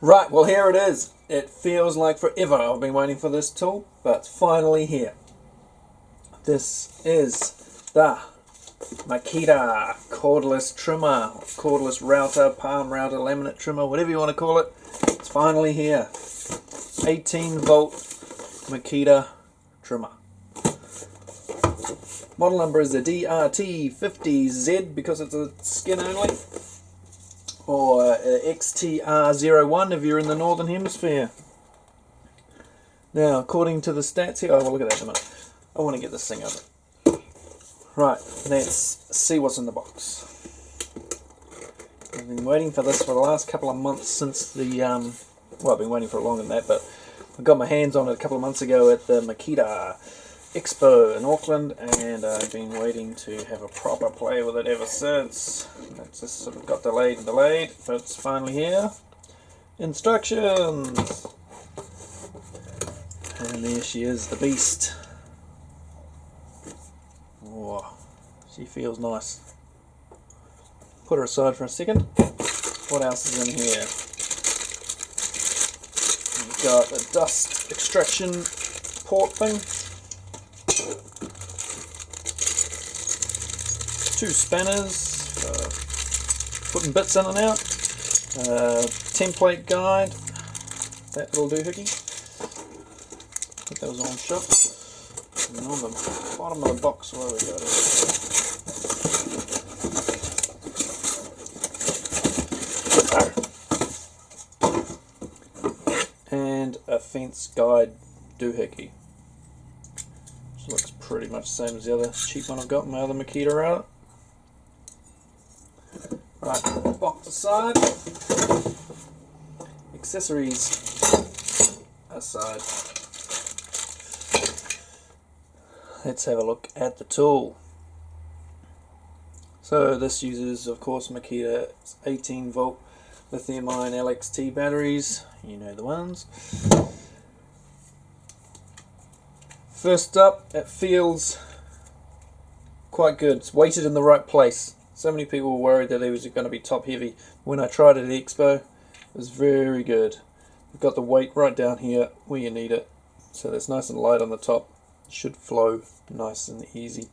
Right, well here it is. It feels like forever I've been waiting for this tool, but it's finally here. This is the Makita cordless trimmer, cordless router, palm router, laminate trimmer, whatever you want to call it. It's finally here. 18 volt Makita trimmer. Model number is the DRT50Z because it's a skin only, or XTR01 if you're in the northern hemisphere. Now, according to the stats here, oh, well, look at that in a minute. I want to get this thing over. Right, let's see what's in the box. I've been waiting for this for the last couple of months since the, well, I've been waiting for it longer than that, but I got my hands on it a couple of months ago at the Makita Expo in Auckland, and I've been waiting to have a proper play with it ever since. It's just sort of got delayed and delayed, but it's finally here. Instructions! And there she is, the beast. Oh, she feels nice. Put her aside for a second. What else is in here? We've got a dust extraction port thing. 2 spanners, putting bits in and out. Template guide. That little doohickey. I think that was on shop. And on the bottom of the box, where we got it. And a fence guide doohickey. Which looks pretty much the same as the other cheap one I've got in my other Makita router. Right, box aside. Accessories aside. Let's have a look at the tool. So this uses, of course, Makita's 18 volt lithium ion LXT batteries. You know the ones. First up, it feels quite good. It's weighted in the right place. So many people were worried that it was going to be top heavy. When I tried it at the Expo, it was very good. You've got the weight right down here where you need it. So that's nice and light on the top. It should flow nice and easy.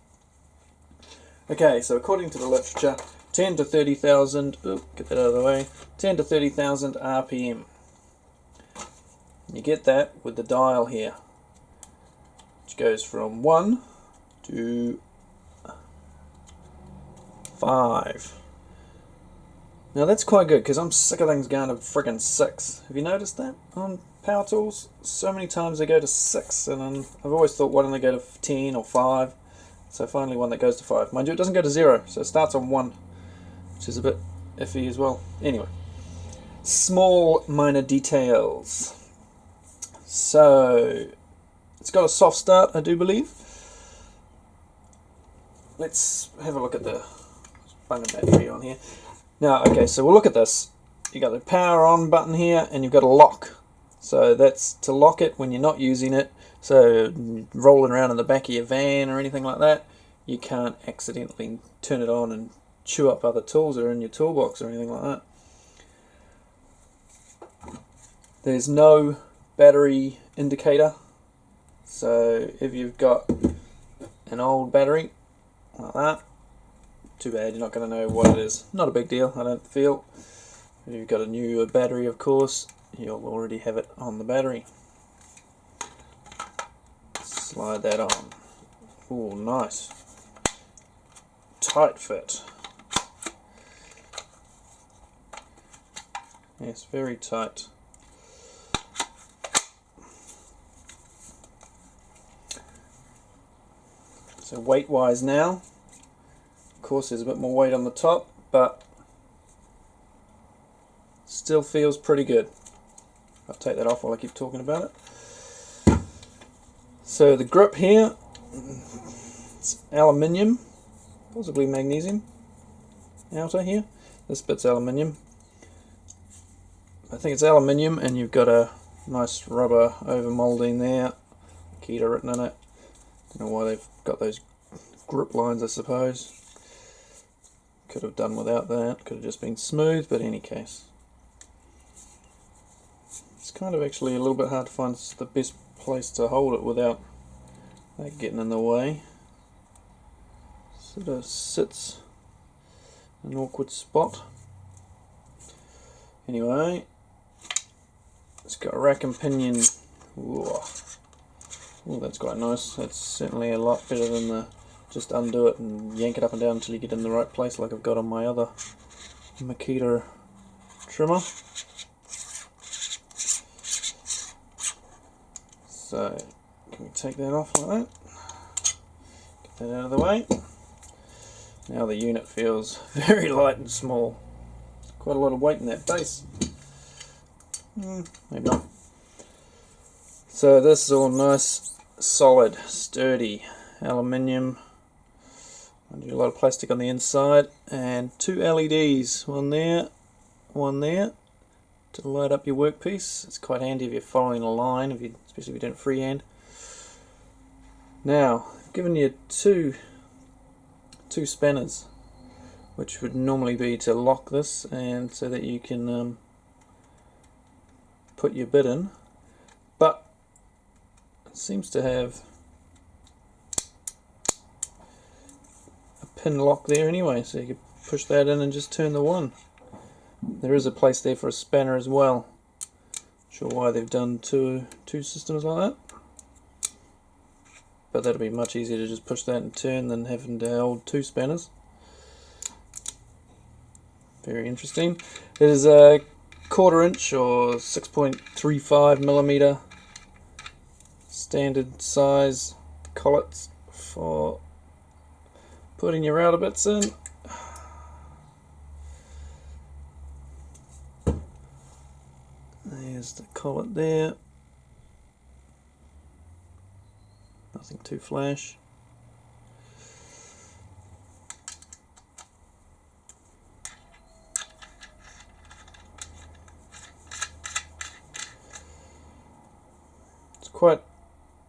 Okay, so according to the literature, 10 to 30,000, get that out of the way, 10 to 30,000 RPM. You get that with the dial here, which goes from 1 to 5. Now that's quite good because I'm sick of things going to friggin' 6. Have you noticed that on power tools? So many times they go to 6, and I've always thought, why don't they go to 10 or 5? So finally one that goes to 5. Mind you, it doesn't go to 0, so it starts on 1, which is a bit iffy as well. Anyway, small minor details. So it's got a soft start, I do believe. Let's have a look at the bung a battery on here. Now, okay, so we'll look at this. You got the power on button here, and you've got a lock. So that's to lock it when you're not using it. So rolling around in the back of your van or anything like that, you can't accidentally turn it on and chew up other tools that are in your toolbox or anything like that. There's no battery indicator. So if you've got an old battery like that, too bad, you're not going to know what it is. Not a big deal, I don't feel. If you've got a newer battery, of course, you'll already have it on the battery. Slide that on. Oh, nice. Tight fit. Yes, very tight. So weight-wise now, of course there's a bit more weight on the top, but still feels pretty good. I'll take that off while I keep talking about it. So the grip here, it's aluminium, possibly magnesium, outer here. This bit's aluminium. I think it's aluminium, and you've got a nice rubber over moulding there, Makita written in it. Don't know why they've got those grip lines, I suppose. Could have done without that, could have just been smooth, but in any case. kind of actually a little bit hard to find the best place to hold it without that getting in the way. Sort of sits in an awkward spot. Anyway, it's got a rack and pinion. Ooh, that's quite nice. That's certainly a lot better than the just undo it and yank it up and down until you get in the right place like I've got on my other Makita trimmer. So, can we take that off like that? Get that out of the way. Now the unit feels very light and small. Quite a lot of weight in that base. Maybe not. So this is all nice, solid, sturdy aluminium. I do a lot of plastic on the inside, and 2 LEDs, one there to light up your workpiece. It's quite handy if you're following a line, especially if you don't freehand. Now, I've given you two spanners, which would normally be to lock this and so that you can put your bit in, but it seems to have a pin lock there anyway, so you could push that in and just turn the one. There is a place there for a spanner as well. Not sure why they've done two systems like that, but that'll be much easier to just push that and turn than having to hold 2 spanners. Very interesting. It is a 1/4 inch or 6.35 millimeter standard size collets for putting your router bits in. There's the collet there. Nothing too flash. It's quite,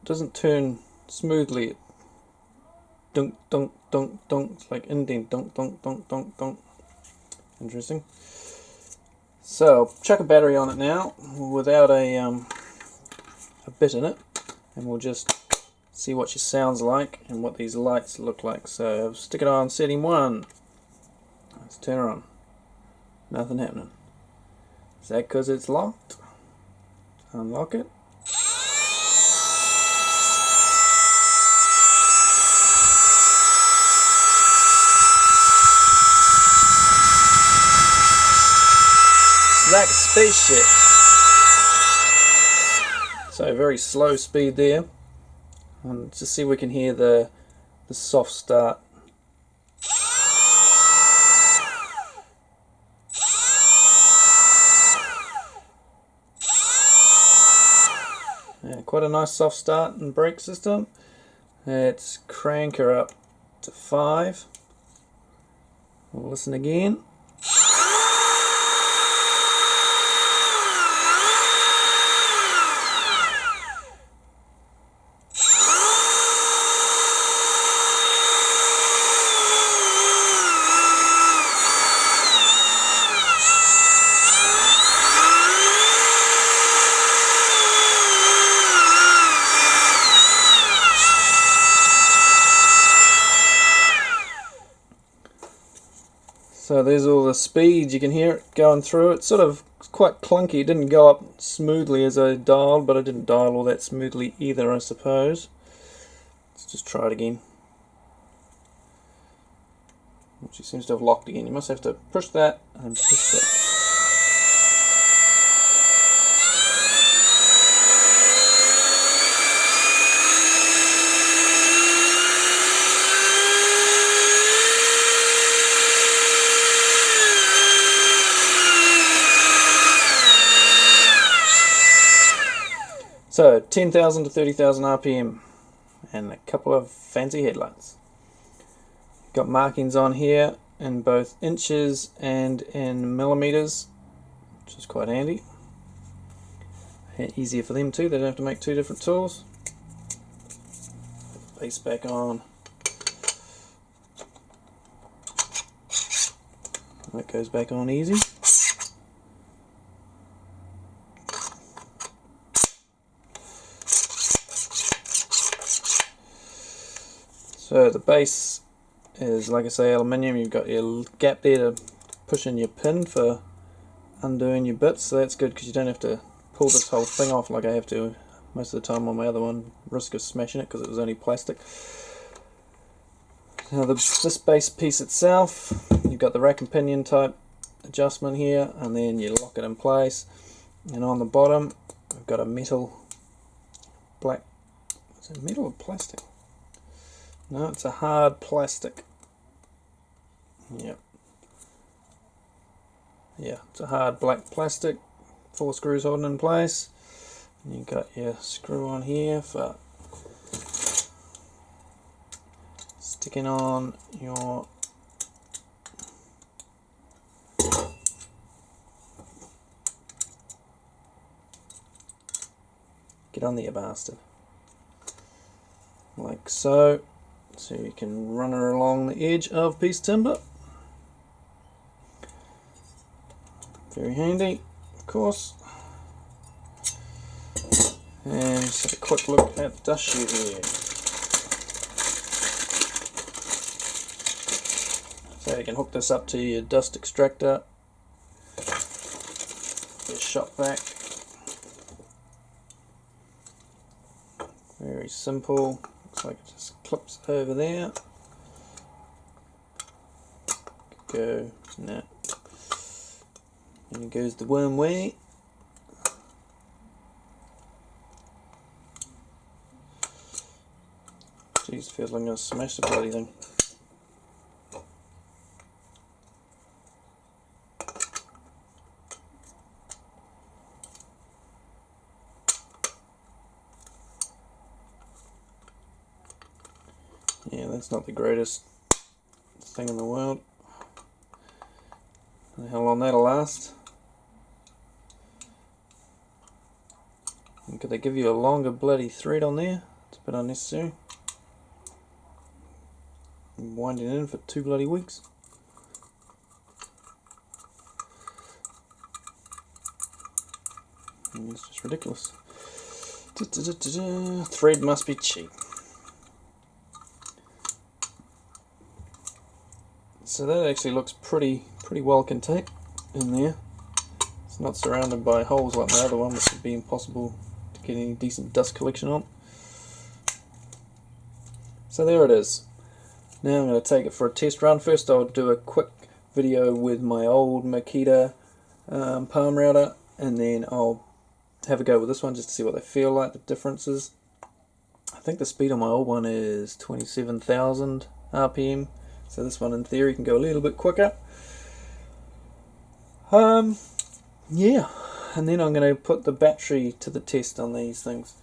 doesn't turn smoothly. Dunk, dunk, dunk, dunk. It's like indent, dunk, dunk, dunk, dunk, dunk. Interesting. So, I'll chuck a battery on it now without a bit in it, and we'll just see what she sounds like and what these lights look like. So, I'll stick it on setting 1. Let's turn her on. Nothing happening. Is that because it's locked? Unlock it. Like a spaceship. So very slow speed there. And just see if we can hear the soft start. Yeah, quite a nice soft start and brake system. Let's crank her up to 5. We'll listen again. So there's all the speed, you can hear it going through. It's sort of quite clunky, it didn't go up smoothly as I dialed, but I didn't dial all that smoothly either, I suppose. Let's just try it again. She seems to have locked again. You must have to push that and push that. So 10,000 to 30,000 RPM and a couple of fancy headlights. Got markings on here in both inches and in millimeters, which is quite handy. Easier for them too, they don't have to make 2 different tools. Base back on. That goes back on easy. the base is, like I say, aluminium. You've got your gap there to push in your pin for undoing your bits, so that's good because you don't have to pull this whole thing off like I have to most of the time on my other one. Risk of smashing it because it was only plastic. Now this base piece itself, you've got the rack and pinion type adjustment here, and then you lock it in place, and on the bottom I've got a metal black, is it metal or plastic? No, it's a hard plastic. Yep. Yeah, it's a hard black plastic, 4 screws holding in place. And you've got your screw on here for sticking on your get on there, bastard. Like so. So you can run her along the edge of piece timber. Very handy, of course. And just have a quick look at the dust chute here. So you can hook this up to your dust extractor, your shop vac. Very simple. Looks like it just clips over there. Go, nah. And it goes the one way. Jeez, feels like I'm going to smash the bloody thing. Yeah, that's not the greatest thing in the world. I don't know how long that'll last. And could they give you a longer bloody thread on there? It's a bit unnecessary. I'm winding in for 2 bloody weeks. And it's just ridiculous. Thread must be cheap. So that actually looks pretty well contained in there. It's not surrounded by holes like my other one, which would be impossible to get any decent dust collection on. So there it is. Now I'm going to take it for a test run. First I'll do a quick video with my old Makita palm router, and then I'll have a go with this one just to see what they feel like, the differences. I think the speed on my old one is 27,000 RPM. So this one in theory can go a little bit quicker. Yeah, and then I'm going to put the battery to the test on these things.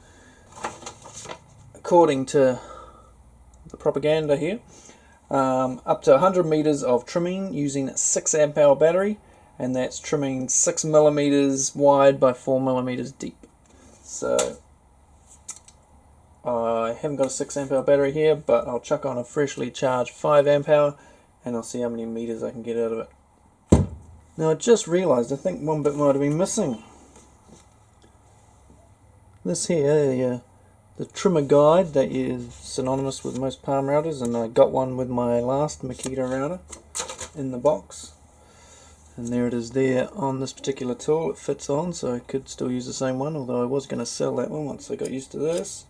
According to the propaganda here, up to 100 meters of trimming using a 6 amp hour battery, and that's trimming 6 millimeters wide by 4 millimeters deep. So I haven't got a 6 amp hour battery here, but I'll chuck on a freshly charged 5 amp hour and I'll see how many meters I can get out of it. Now I just realized I think one bit might have been missing. This here, the trimmer guide that is synonymous with most palm routers, and I got one with my last Makita router in the box. And there it is there on this particular tool. It fits on, so I could still use the same one, although I was going to sell that one once I got used to this,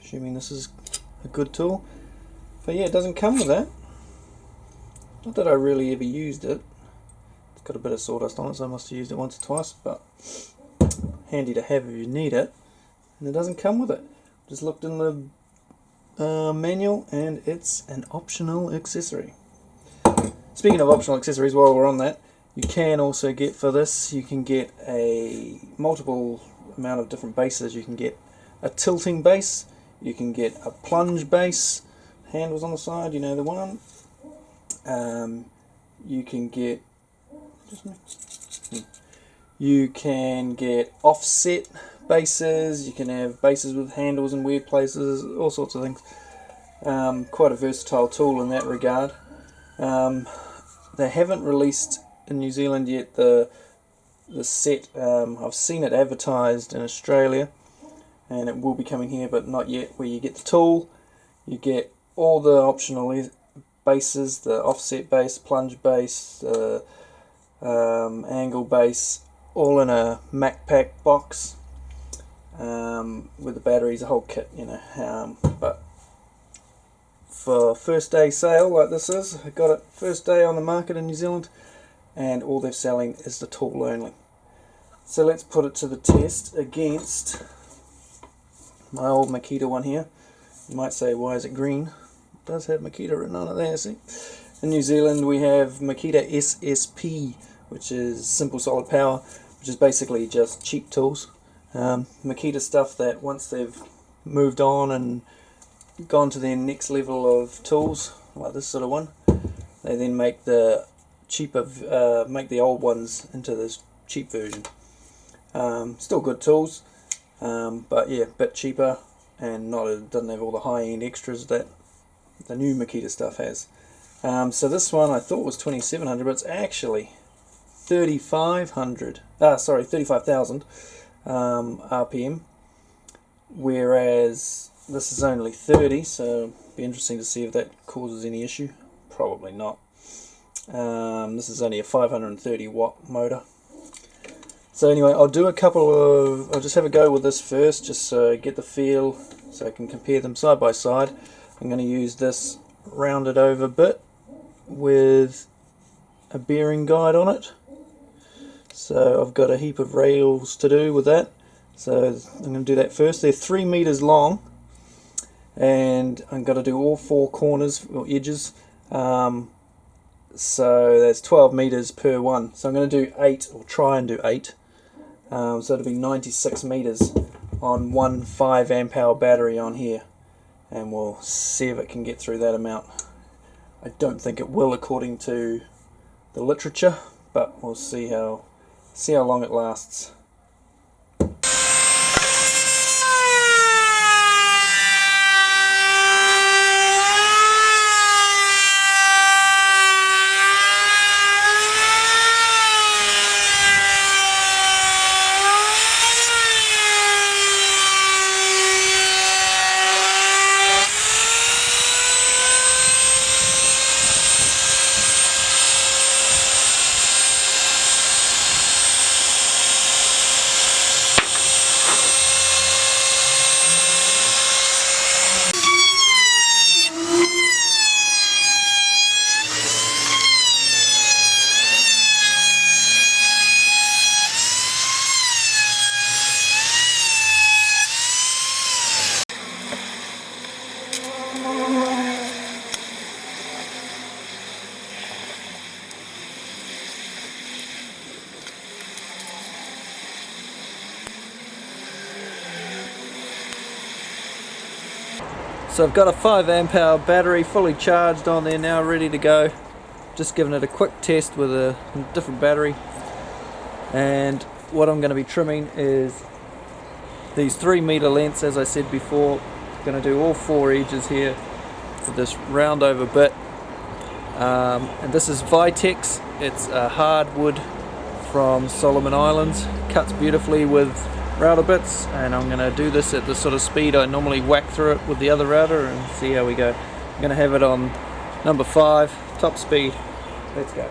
assuming this is a good tool. But yeah, it doesn't come with that. Not that I really ever used it. It's got a bit of sawdust on it, so I must have used it once or twice, but handy to have if you need it. And it doesn't come with it. Just looked in the manual, and it's an optional accessory. Speaking of optional accessories, while we're on that, you can also get for this, you can get a multiple amount of different bases. You can get a tilting base, you can get a plunge base, handles on the side, you know the one. You can get offset bases, you can have bases with handles in weird places, all sorts of things. Quite a versatile tool in that regard. They haven't released in New Zealand yet the set. I've seen it advertised in Australia, and it will be coming here, but not yet, where you get the tool, you get all the optional bases, the offset base, plunge base, angle base, all in a MacPack box with the batteries, a whole kit, you know. But for first day sale like this is, I got it first day on the market in New Zealand, and all they're selling is the tool only. So let's put it to the test against my old Makita one here. You might say, why is it green? It does have Makita written on it there, see? In New Zealand we have Makita SSP, which is simple solid power, which is basically just cheap tools. Makita stuff that once they've moved on and gone to their next level of tools, like this sort of one, they then make the cheaper, make the old ones into this cheap version. Still good tools, but yeah, a bit cheaper, and doesn't have all the high-end extras that the new Makita stuff has. So this one I thought was 2,700, but it's actually 3,500. Sorry, 35,000 RPM, whereas this is only 30. So it'll be interesting to see if that causes any issue. Probably not. This is only a 530 watt motor. So anyway, I'll just have a go with this first, just so I get the feel, so I can compare them side by side. I'm going to use this rounded over bit with a bearing guide on it. So I've got a heap of rails to do with that. So I'm going to do that first. They're 3 meters long, and I'm going to do all 4 corners or edges. So that's 12 meters per one. So I'm going to do 8, or try and do 8. So it'll be 96 meters on one 5 amp hour battery on here, and we'll see if it can get through that amount. I don't think it will according to the literature, but we'll see how long it lasts. So I've got a 5 amp hour battery fully charged on there now, ready to go. Just giving it a quick test with a different battery. And what I'm going to be trimming is these 3 meter lengths, as I said before. Going to do all 4 edges here with this round over bit. And this is Vitex. It's a hardwood from Solomon Islands. Cuts beautifully with router bits, and I'm going to do this at the sort of speed I normally whack through it with the other router, and see how we go. I'm going to have it on number 5, top speed. Let's go.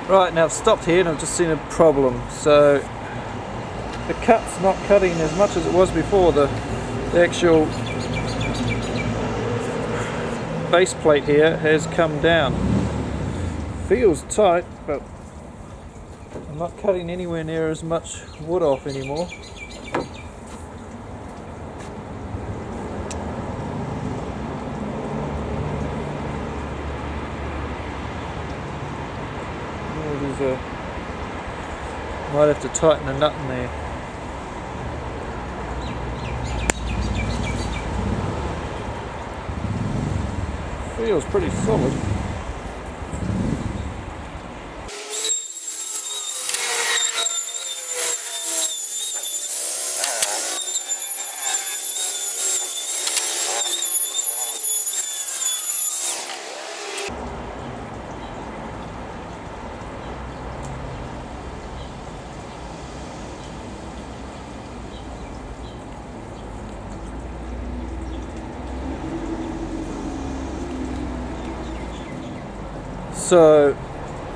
Right, now I've stopped here and I've just seen a problem. So the cut's not cutting as much as it was before. The actual base plate here has come down. Feels tight, but I'm not cutting anywhere near as much wood off anymore. Might have to tighten a nut in there. Feels pretty solid. So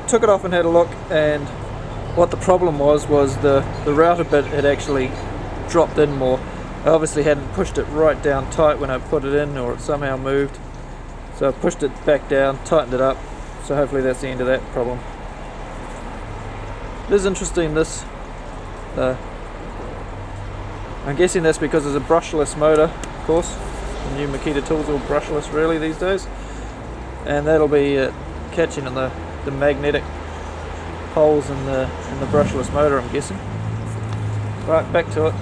took it off and had a look, and what the problem was the router bit had actually dropped in more. I obviously hadn't pushed it right down tight when I put it in, or it somehow moved. So I pushed it back down, tightened it up, so hopefully that's the end of that problem. It is interesting, this I'm guessing that's because it's a brushless motor, of course. The new Makita tools are all brushless really these days, and that'll be catching in the magnetic holes in the brushless motor, I'm guessing. Right, back to it.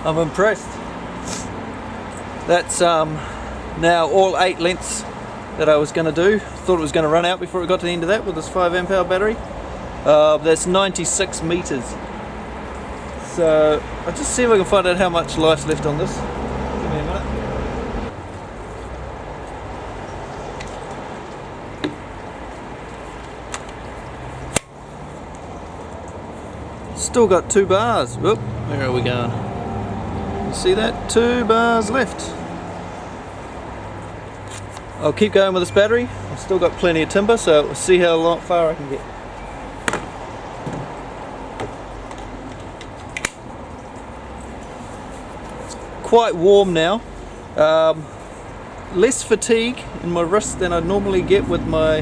I'm impressed. That's now all 8 lengths that I was going to do. Thought it was going to run out before it got to the end of that with this 5 amp hour battery. That's 96 meters. So I'll just see if I can find out how much life's left on this. Give me a minute. Still got 2 bars. Whoop, where are we going? See that? 2 bars left. I'll keep going with this battery. I've still got plenty of timber, so we'll see how far I can get. It's quite warm now. Less fatigue in my wrist than I normally get with my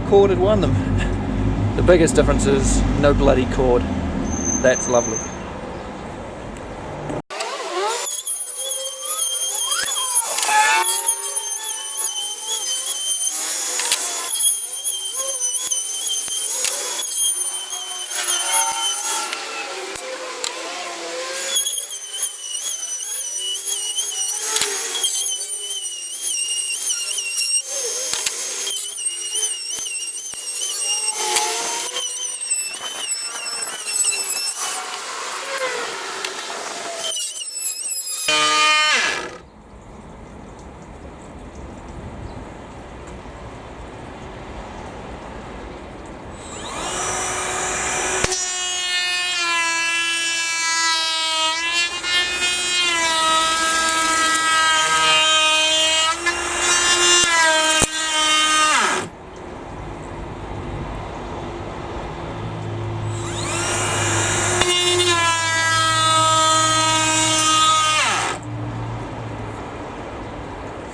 corded one. The biggest difference is no bloody cord. That's lovely.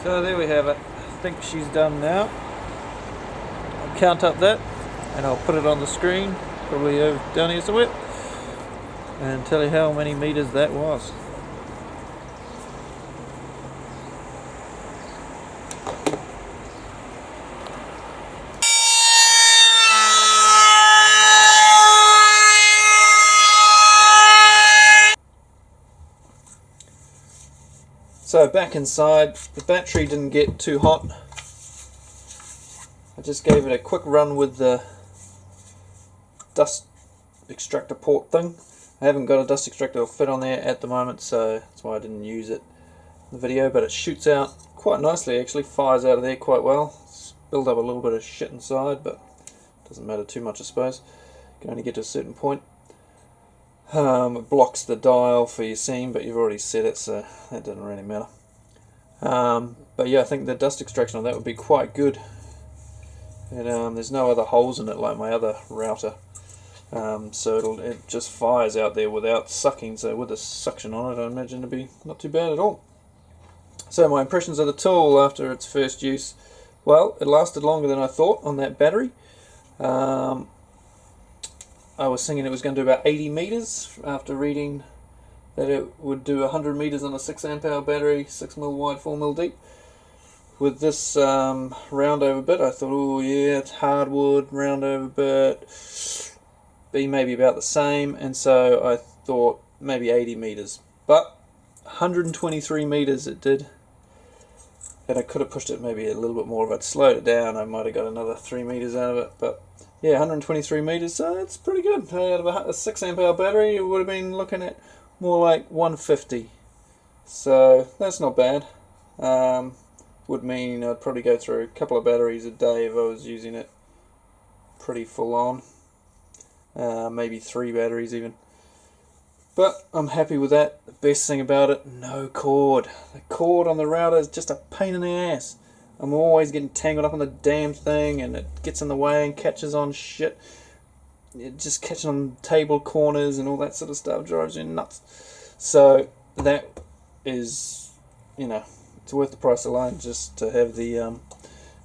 So there we have it. I think she's done now. I'll count up that and I'll put it on the screen, probably over down here somewhere, and tell you how many meters that was. So back inside, the battery didn't get too hot. I just gave it a quick run with the dust extractor port thing. I haven't got a dust extractor that'll fit on there at the moment, so that's why I didn't use it in the video, but it shoots out quite nicely actually, fires out of there quite well. It's built up a little bit of shit inside, but it doesn't matter too much I suppose. You can only get to a certain point. It blocks the dial for your seam, but you've already set it, so that doesn't really matter. But yeah, I think the dust extraction on that would be quite good. And there's no other holes in it like my other router, so it just fires out there without sucking. So with the suction on it, I imagine it'd be not too bad at all. So my impressions of the tool after its first use, well, it lasted longer than I thought on that battery. I was thinking it was going to do about 80 meters after reading that it would do 100 meters on a 6 amp hour battery, 6mm wide, 4mm deep. With this round over bit, I thought, oh yeah, it's hardwood, round over bit, be maybe about the same, and so I thought maybe 80 meters. But 123 meters it did, and I could have pushed it maybe a little bit more. If I'd slowed it down, I might have got another 3 meters out of it, but yeah, 123 meters, so it's pretty good. Out of a 6 amp hour battery, it would have been looking at more like 150. So that's not bad. Would mean I'd probably go through a couple of batteries a day if I was using it pretty full on. Maybe 3 batteries even. But I'm happy with that. The best thing about it, no cord. The cord on the router is just a pain in the ass. I'm always getting tangled up on the damn thing, and it gets in the way and catches on shit. It just catches on table corners and all that sort of stuff, drives you nuts. So that is, you know, it's worth the price alone just to have the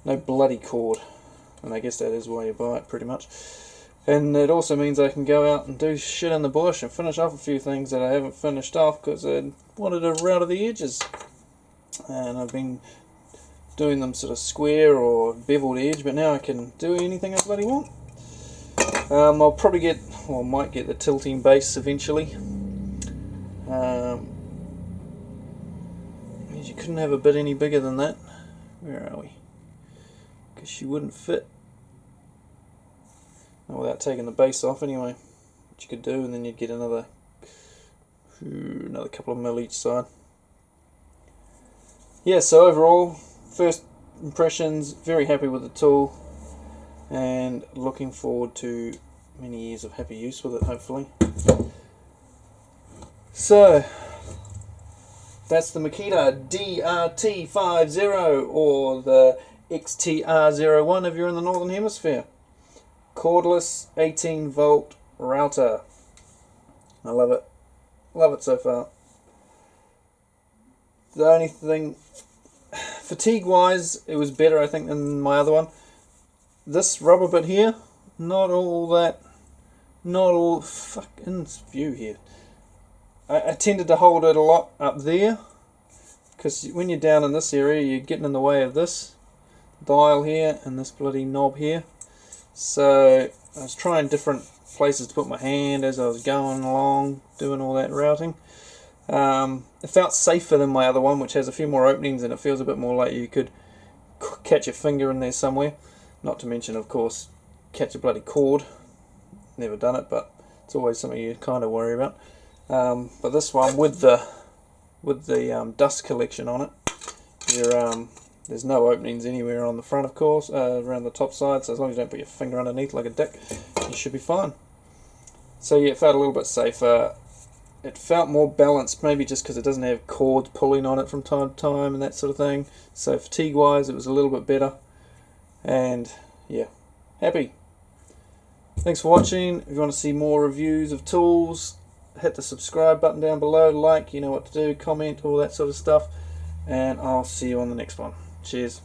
no bloody cord. And I guess that is why you buy it pretty much. And it also means I can go out and do shit in the bush and finish off a few things that I haven't finished off because I wanted to router the edges. And I've been doing them sort of square or beveled edge, but now I can do anything I bloody want. I'll probably get, or might get the tilting base eventually. You couldn't have a bit any bigger than that. Where are we? Because she wouldn't fit. Not without taking the base off anyway. Which you could do, and then you'd get another couple of mil each side. Yeah, so overall, first impressions, very happy with the tool, and looking forward to many years of happy use with it, hopefully. So that's the Makita DRT50 or the XTR01 if you're in the Northern Hemisphere. Cordless 18 volt router. I love it. Love it so far. The only thing, fatigue wise, it was better I think than my other one. This rubber bit here, not all fucking view here. I tended to hold it a lot up there because when you're down in this area you're getting in the way of this dial here and this bloody knob here. So I was trying different places to put my hand as I was going along doing all that routing. It felt safer than my other one, which has a few more openings and it feels a bit more like you could catch your finger in there somewhere. Not to mention, of course, catch a bloody cord. Never done it, but it's always something you kind of worry about. But this one with the dust collection on it, there's no openings anywhere on the front, of course, around the top side. So as long as you don't put your finger underneath like a dick, you should be fine. So yeah, it felt a little bit safer. It felt more balanced, maybe just because it doesn't have cords pulling on it from time to time and that sort of thing. So fatigue wise, it was a little bit better. And yeah, happy. Thanks for watching. If you want to see more reviews of tools, hit the subscribe button down below, like, you know what to do, comment, all that sort of stuff. and I'll see you on the next one. Cheers.